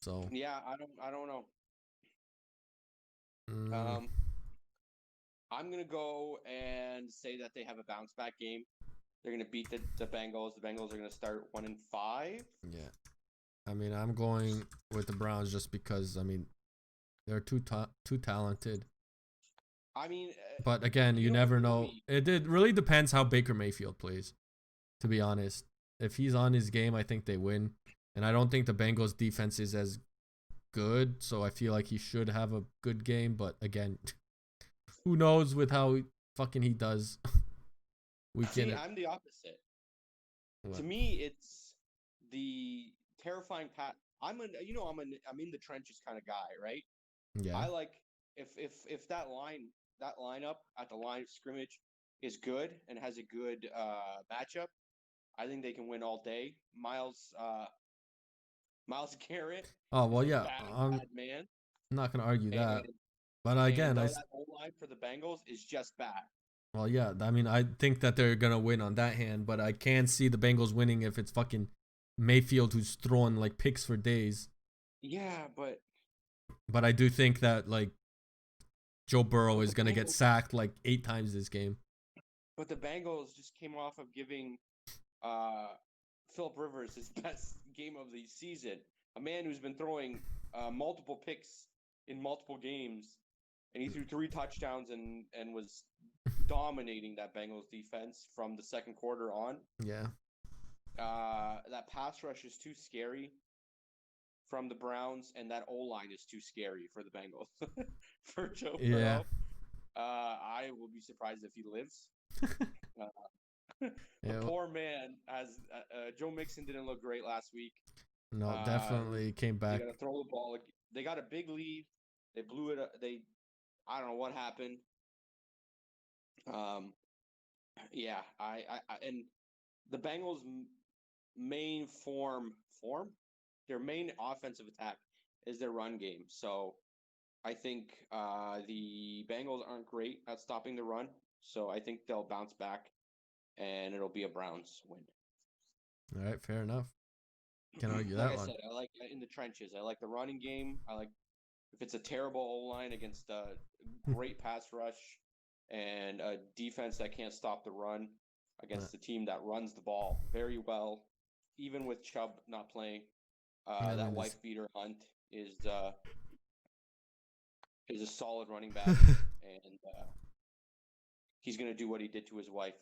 So yeah, I don't know. I'm gonna go and say that they have a bounce back game. They're gonna beat the Bengals. The Bengals are gonna start 1-5. Yeah, I mean, I'm going with the Browns just because they're too talented. I mean, but again, you never know. It really depends how Baker Mayfield plays. To be honest, if he's on his game, I think they win. And I don't think the Bengals defense is as good, so I feel like he should have a good game. But again, who knows with how he does. I'm the opposite. What? To me, it's the terrifying I'm in the trenches kind of guy, right? Yeah. I like if that lineup at the line of scrimmage is good and has a good matchup, I think they can win all day. Myles Garrett. Oh well, yeah. Bad man. I'm not gonna argue that, but again, that whole line for the Bengals is just bad. Well, yeah. I mean, I think that they're gonna win on that hand, but I can see the Bengals winning if it's fucking Mayfield who's throwing like picks for days. Yeah, but But I do think that like Joe Burrow but is the gonna get Bengals, sacked like 8 times this game. but the Bengals just came off of giving uh Philip Rivers his best game of the season. A man who's been throwing multiple picks in multiple games, and he threw 3 touchdowns and was dominating that Bengals defense from the second quarter on. Yeah. That pass rush is too scary from the Browns, and that O line is too scary for the Bengals. For Joe Yeah. Burrow, I will be surprised if he lives. The Yeah. poor man has Joe Mixon didn't look great last week. No, definitely came They back. got to throw the ball. They got a big lead. They blew it. I don't know what happened. Yeah, and the Bengals' main their main offensive attack is their run game. So I think the Bengals aren't great at stopping the run. So I think they'll bounce back, and it'll be a Browns win. All right, fair enough. Can't argue Like that I one. said, I like in the trenches. I like the running game. I like if it's a terrible O line against a great pass rush and a defense that can't stop the run against a team that runs the ball very well, even with Chubb not playing. And That then wife this- beater Hunt is a solid running back, and he's gonna do what he did to his wife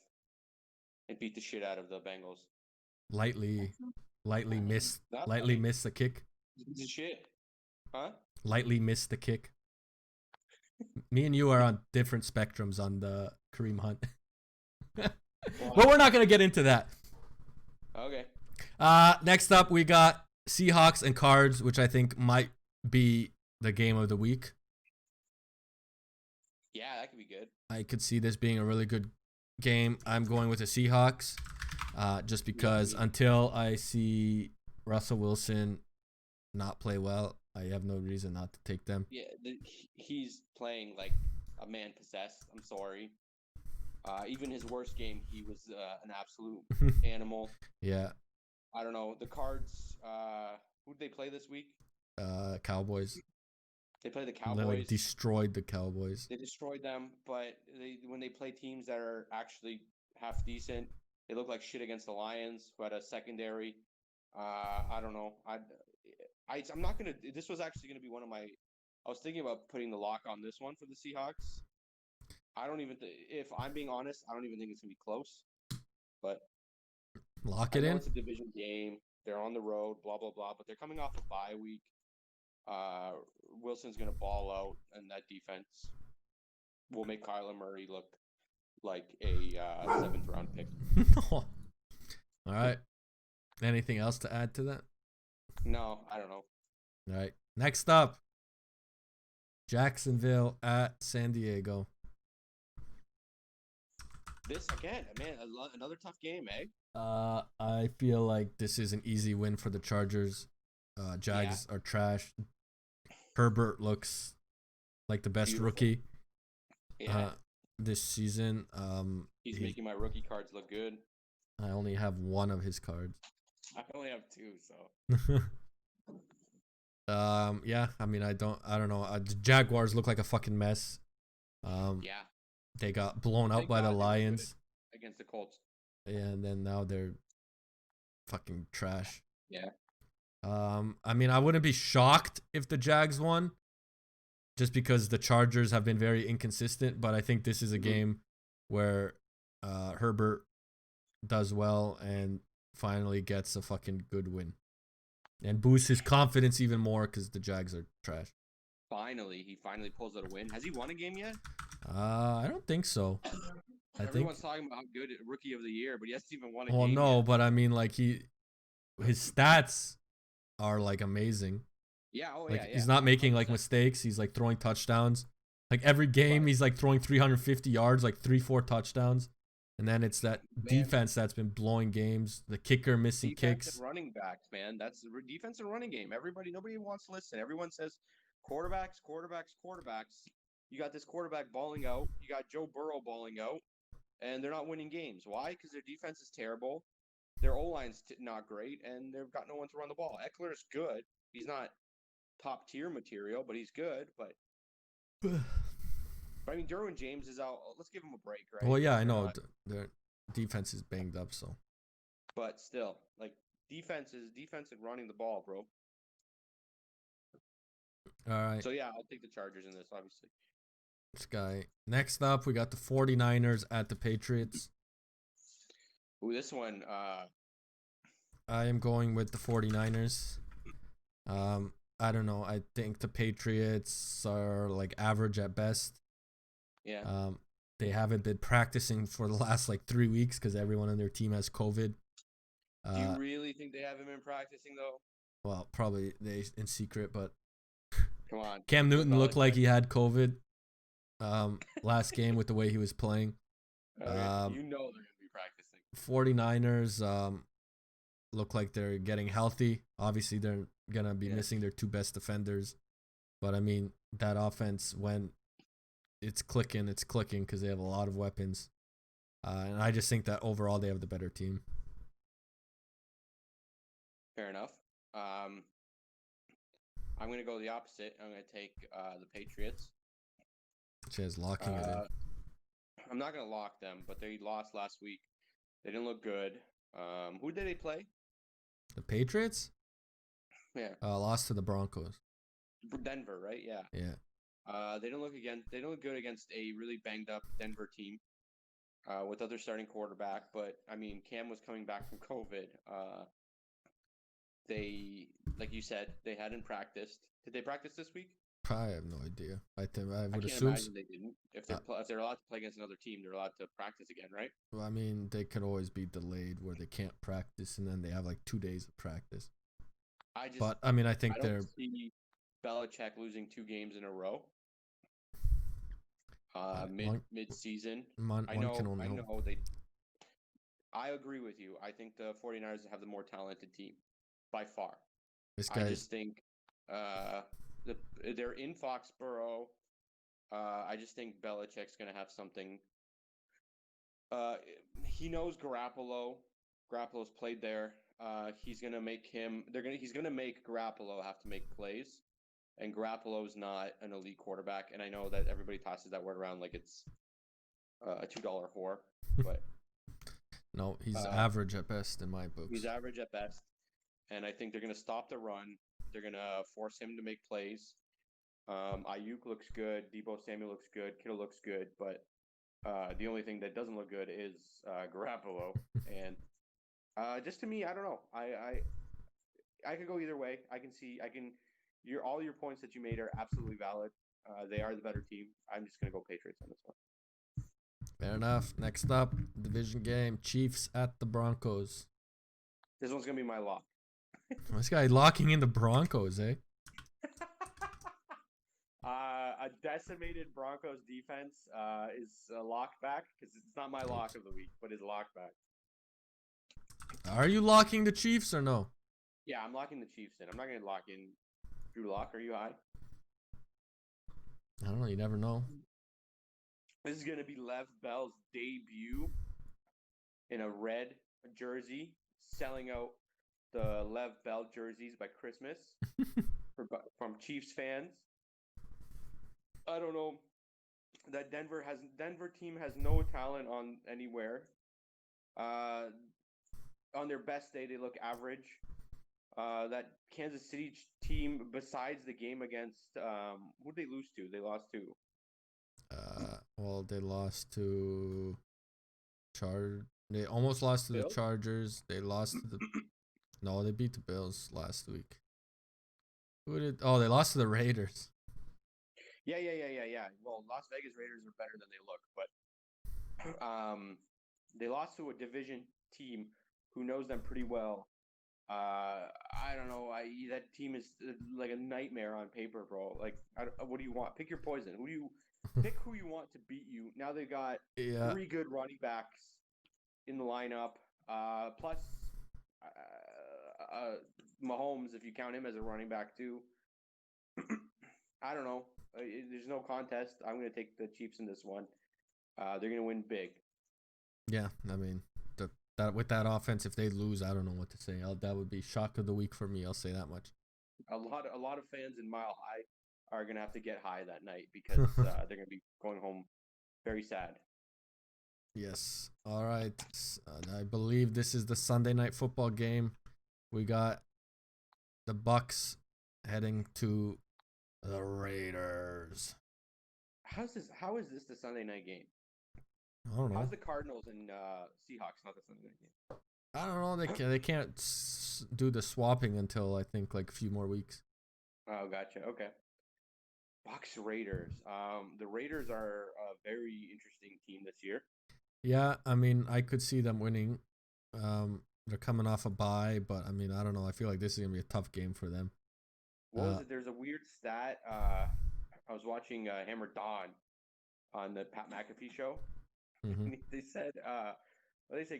and beat the shit out of the Bengals. lightly missed Not lightly funny. missed the kick. He's a shit, huh? Lightly missed the kick. Me and you are on different spectrums on the Kareem Hunt. But we're not gonna get into that. Okay. Next up we got Seahawks and Cards, which I think might be the game of the week. Yeah, that could be good. I could see this being a really good game. I'm going with the Seahawks, just because until I see Russell Wilson not play well, I have no reason not to take them. Yeah, he's playing like a man possessed. I'm sorry. Even his worst game, he was an absolute animal. Yeah. I don't know. The Cards, who did they play this week? Cowboys. They play the They Cowboys. like destroyed the Cowboys. They destroyed them, but when they play teams that are actually half decent, they look like shit against the Lions, who had a secondary. I don't know. I'm not gonna. This was actually gonna be one of my. I was thinking about putting the lock on this one for the Seahawks. I don't even. If I'm being honest, I don't even think it's gonna be close. But Lock I it know in. it's a division game. They're on the road, blah blah blah. But they're coming off a bye week. Wilson's gonna ball out, and that defense will make Kyler Murray look like a 7th round pick. All right. Anything else to add to that? No, I don't know. All right. Next up, Jacksonville at San Diego. This again, man, another tough game, eh? I feel like this is an easy win for the Chargers. Jags are trash. Herbert looks like the best Beautiful. rookie Yeah, this season. he's making my rookie cards look good. I only have one of his cards. I only have 2, so Yeah, I mean, I don't know. The Jaguars look like a fucking mess. yeah. They got blown out Thank by God the they were good Lions, against the Colts. and then now they're fucking trash. Yeah, I mean, I wouldn't be shocked if the Jags won, just because the Chargers have been very inconsistent. But I think this is a game where Herbert does well and finally gets a fucking good win, and boosts his confidence even more because the Jags are trash. he finally pulls out a win. Has he won a game yet? I don't think so. I Everyone's think. talking about how good rookie of the year, but he hasn't even won a Well, game. no, yet. but I mean, like his stats are like amazing. Yeah, oh Like yeah. he's not making like 100%. mistakes. He's like throwing touchdowns. Like every game, he's like throwing 350 yards, like 3-4 touchdowns. And then it's that defense that's been blowing games. The kicker missing Defense kicks. and running backs, man. That's the defense and running game. Nobody wants to listen. Everyone says quarterbacks. You got this quarterback balling out. You got Joe Burrow balling out. and they're not winning games. Why? Because their defense is terrible. Their O-line's not great, and they've got no one to run the ball. Eckler's good. He's not top tier material, but he's good. But I mean, Derwin James is out. Let's give him a break, right? Well, yeah, I know their defense is banged up, so. But still, like defense and running the ball, bro. All right. So yeah, I'll take the Chargers in this, obviously. This guy. Next up, we got the 49ers at the Patriots. Ooh, this one. I am going with the 49ers. I don't know. I think the Patriots are like average at best. Yeah. They haven't been practicing for the last like 3 weeks because everyone on their team has COVID. Do you really think they haven't been practicing though? Well, probably they in secret, but Come on. Cam Newton looked like he had COVID last game with the way he was playing. You know they're going to be practicing. 49ers look like they're getting healthy. Obviously, they're going to be missing their two best defenders. But, I mean, that offense, when it's clicking because they have a lot of weapons. And I just think that overall they have the better team. Fair enough. I'm going to go the opposite. I'm going to take the Patriots. Just locking it in. I'm not going to lock them, but they lost last week. They didn't look good. Who did they play? The Patriots? Yeah. Lost to the Broncos. Denver, right? Yeah. Yeah. They don't look good against a really banged up Denver team without their starting quarterback. But I mean, Cam was coming back from COVID. They, like you said, they hadn't practiced. Did they practice this week? I have no idea. I would can't assume. Imagine they didn't. If they're allowed to play against another team, they're allowed to practice again, right? Well, I mean, they could always be delayed where they can't practice, and then they have like 2 days of practice. I think I they're. don't see Belichick losing 2 games in a row. Mid season. I know they. I agree with you. I think the 49ers have the more talented team by far. I just think they're in Foxborough. I just think Belichick's going to have something. He knows Garoppolo. Garoppolo's played there. He's going to make him. He's going to make Garoppolo have to make plays, and Garoppolo's not an elite quarterback. And I know that everybody tosses that word around like it's a $2 whore, but no, he's average at best in my books. He's average at best, and I think they're going to stop the run. They're going to force him to make plays. Ayuk looks good. Debo Samuel looks good. Kittle looks good, but the only thing that doesn't look good is Garoppolo. And just to me, I don't know. I could go either way. All your points that you made are absolutely valid. They are the better team. I'm just gonna go Patriots on this one. Fair enough. Next up, division game: Chiefs at the Broncos. This one's gonna be my lock. This guy locking in the Broncos, eh? A decimated Broncos defense is a lock back because it's not my lock of the week, but is lock back. Are you locking the Chiefs or no? Yeah, I'm locking the Chiefs in. I'm not going to lock in Drew Lock. Are you high? I don't know. You never know. This is going to be Lev Bell's debut in a red jersey, selling out the Lev Bell jerseys by Christmas from Chiefs fans. I don't know. That Denver team has no talent on anywhere. On their best day, they look average. That Kansas City team, besides the game against who did they lose to? They lost to. Well, they lost to They almost lost to Bills? the Chargers. They lost to the. No, they beat the Bills last week. Who did? Oh, they lost to the Raiders. Yeah. Well, Las Vegas Raiders are better than they look, but they lost to a division team who knows them pretty well. I don't know. That team is like a nightmare on paper, bro. Like, what do you want? Pick your poison. Pick who you want to beat you. Now they've got 3 good running backs in the lineup. Plus Mahomes, if you count him as a running back too. I don't know. There's no contest. I'm going to take the Chiefs in this one. They're going to win big. Yeah, I mean, that with that offense, if they lose, I don't know what to say. That would be shock of the week for me. I'll say that much. A lot of fans in Mile High are gonna have to get high that night because they're gonna be going home very sad. Yes. All right. I believe this is the Sunday night football game. We got the Bucks heading to the Raiders. How is this the Sunday night game? I don't know. How's the Cardinals and Seahawks not the Sunday night game? I don't know. They can't do the swapping until I think like a few more weeks. Oh, gotcha. Okay. Bucks Raiders. The Raiders are a very interesting team this year. Yeah, I mean, I could see them winning. They're coming off a bye, but I mean, I don't know. I feel like this is gonna be a tough game for them. What was it? There's a weird stat. I was watching Hammer Dawn on the Pat McAfee show. Mhm. They said,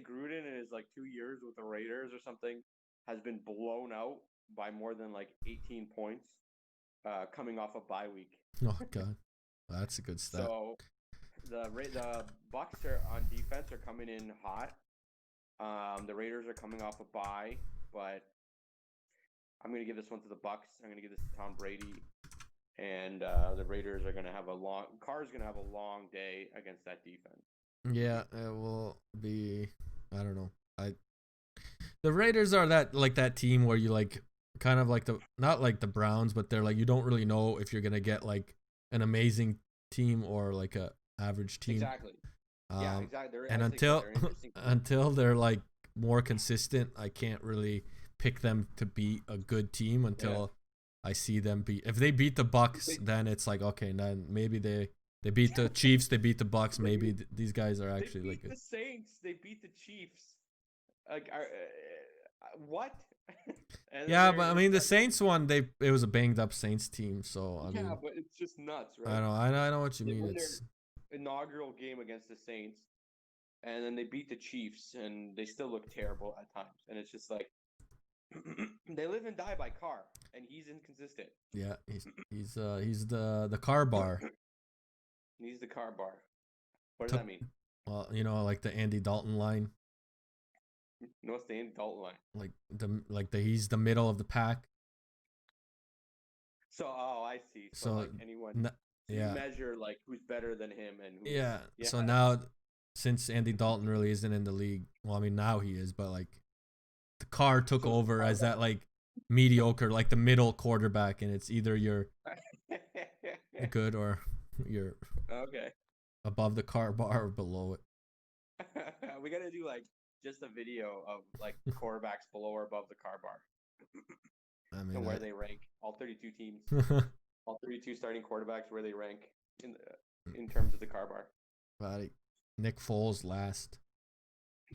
Gruden in his like 2 years with the Raiders or something has been blown out by more than like 18 points, coming off a bye week. Oh god, well, that's a good stat. So the Bucks are on defense are coming in hot. The Raiders are coming off a bye, but I'm gonna give this one to the Bucks. I'm gonna give this to Tom Brady, and the Raiders are gonna have Carr's gonna have a long day against that defense. Yeah, it will be. I don't know. The Raiders are that team where you like kind of like not like the Browns, but they're like you don't really know if you're gonna get like an amazing team or like a average team. Exactly. Yeah, exactly. And until they're like more consistent, I can't really pick them to be a good team until I see them beat. If they beat the Bucks, then it's like okay, then maybe they beat the Chiefs, they beat the Bucks. Maybe these guys are actually they beat like the Saints. They beat the Chiefs. Like, what? yeah, but I mean the Saints one. It was a banged up Saints team, so I mean, but it's just nuts, right? I know what you They mean. won It's their inaugural game against the Saints, and then they beat the Chiefs, and they still look terrible at times. And it's just like they live and die by Carr, and he's inconsistent. yeah, he's the car bar. He's the Carr bar. What does that mean? Well, like the Andy Dalton line. No, it's the Andy Dalton line. He's the middle of the pack. So, I see. So like anyone. You measure like who's better than him and who's, yeah. So now, since Andy Dalton really isn't in the league, well, I mean now he is, but like the Carr took over as that like mediocre, like the middle quarterback, and it's either you're good or you're okay above the Carr bar or below it. We gotta do like just a video of like quarterbacks below or above the Carr bar. I mean, and where they rank, all 32 teams, all 32 starting quarterbacks, where they rank in terms of the Carr bar. Buddy, Nick Foles last.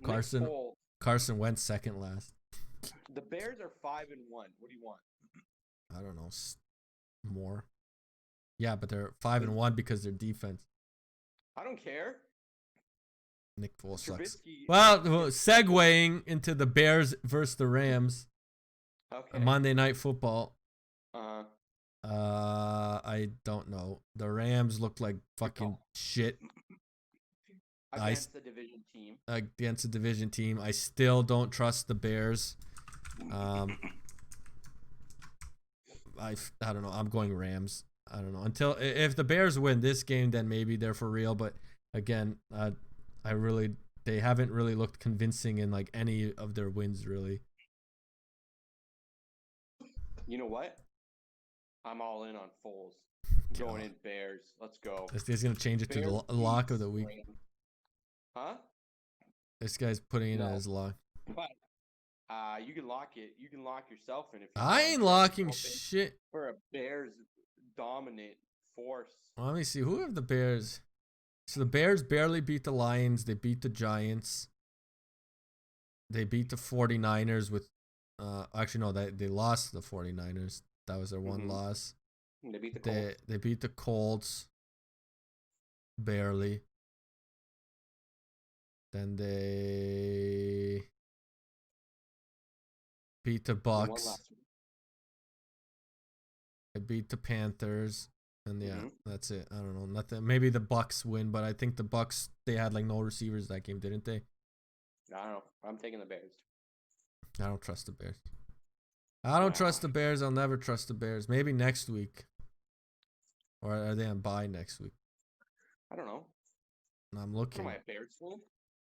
Carson Wentz second last. The Bears are 5-1. What do you want? I don't know, more. Yeah, but they're 5-1 because their defense. I don't care. Nick Foles sucks. Well, segueing into the Bears versus the Rams. Okay. Monday Night Football. I don't know. The Rams look like fucking shit. Against the division team. Against a division team. I still don't trust the Bears. I don't know. I'm going Rams. I don't know. If the Bears win this game, then maybe they're for real. But again, they haven't really looked convincing in like any of their wins really. You know what? I'm all in on Foles. Going in Bears. Let's go. This guy's gonna change it to the lock of the week. Huh? This guy's putting it as lock. But you can lock it. You can lock yourself in if you I ain't locking shit for a Bears dominant force. Let me see. Who have the Bears? So the Bears barely beat the Lions. They beat the Giants. They beat the 49ers with actually no, they lost the 49ers. That was their one loss. They beat the Colts. They beat the Colts barely. Then they beat the Bucks. They beat the Panthers. And yeah, Mhm. that's it. I don't know. Nothing. Maybe the Bucks win, but I think the Bucks, they had like no receivers that game, didn't they? I don't know. I'm taking the Bears. I don't trust the Bears. I don't trust the Bears. I'll never trust the Bears. Maybe next week. Or are they on bye next week? I don't know. I'm What looking. am I, a Bears fan?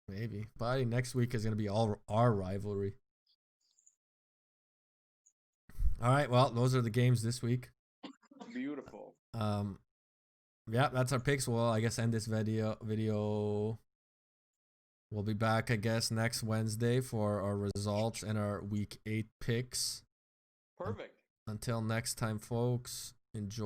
Maybe. Bye next week is going to be all our rivalry. All right. Well, those are the games this week. Beautiful. Yeah, that's our picks. Well, I guess end this video. We'll be back, I guess, next Wednesday for our results and our week 8 picks. Perfect. Until next time, folks, enjoy.